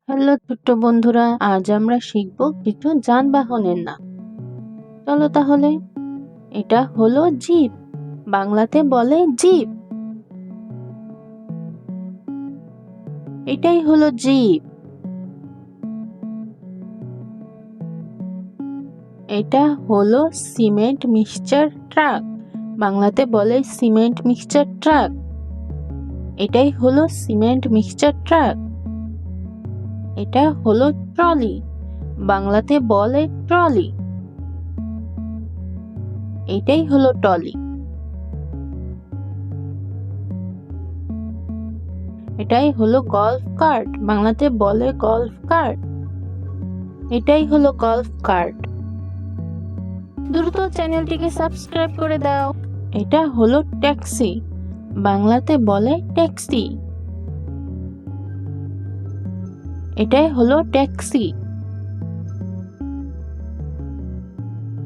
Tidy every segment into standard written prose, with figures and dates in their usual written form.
Hello ছোট্ট বন্ধুরা, আজ আমরা শিখব কিছু যানবাহনের নাম। চলো তাহলে। এটা হলো জিপ, বাংলাতে বলে জিপ। এটাই হলো জিপ। এটা হলো সিমেন্ট মিক্সচার ট্রাক, বাংলাতে বলে সিমেন্ট মিক্সচার ট্রাক। এটাই হলো সিমেন্ট মিক্সচার ট্রাক। এটা হলো ট্রলি, বাংলাতে বলে ট্রলি। এটাই হলো ট্রলি। এটাই হলো গল্ফ কার্ট, বাংলাতে বলে গল্ফ কার্ট। এটাই হলো গল্ফ কার্ট। দ্রুত চ্যানেলটিকে সাবস্ক্রাইব করে দাও। এটা হলো ট্যাক্সি, বাংলাতে বলে ট্যাক্সি। এটাই হলো ট্যাক্সি।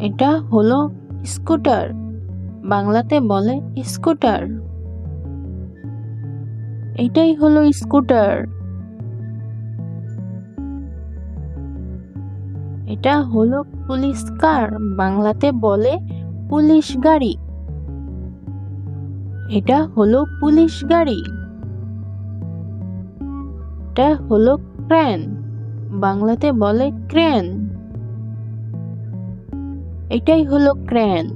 এটা হলো স্কুটার, বাংলাতে বলে স্কুটার। এটাই হলো স্কুটার। এটা হলো পুলিশ কার, বাংলাতে বলে পুলিশ গাড়ি। এটা হলো পুলিশ গাড়ি। এটা হলো ক্রেন, বাংলাতে বলে ক্রেন। এটাই হলো ক্রেন।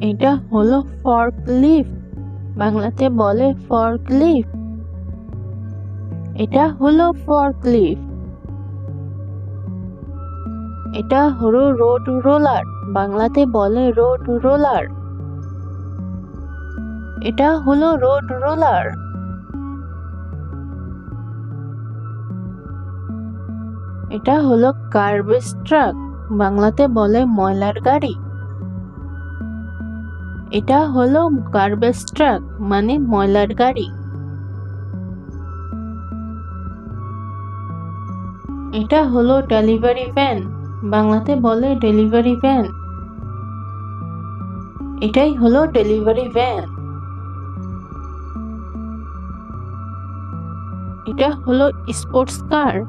এটা হলো ফর্ক লিফট, বাংলাতে বলে ফর্ক লিফট। এটা হলো ফর্ক লিফট। এটা হলো রোড রোলার, বাংলাতে বলে রোড রোলার। এটা হলো রোড রোলার। এটা হলো গার্বেজ ট্রাক, বাংলাতে বলে ময়লার গাড়ি। এটা হলো গার্বেজ ট্রাক মানে ময়লার গাড়ি। এটা হলো ডেলিভারি ভ্যান, বাংলাতে বলে ডেলিভারি ভ্যান। এটাই হলো ডেলিভারি ভ্যান। এটা হলো স্পোর্টস কার,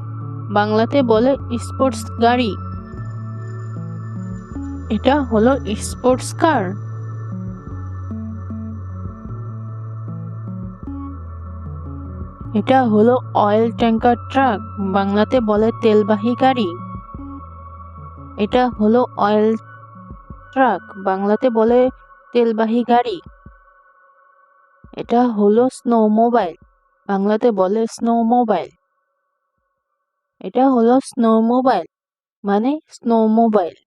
বাংলাতে বলে স্পোর্টস গাড়ি। এটা হলো স্পোর্টস কার। এটা হলো অয়েল ট্যাঙ্কার ট্রাক, বাংলাতে বলে তেলবাহী গাড়ি। এটা হলো অয়েল ট্রাক, বাংলাতে বলে তেলবাহী গাড়ি। এটা হলো স্নো মোবাইল, বাংলাতে বলে স্নো মোবাইল। এটা হলো স্নো মোবাইল মানে স্নো মোবাইল।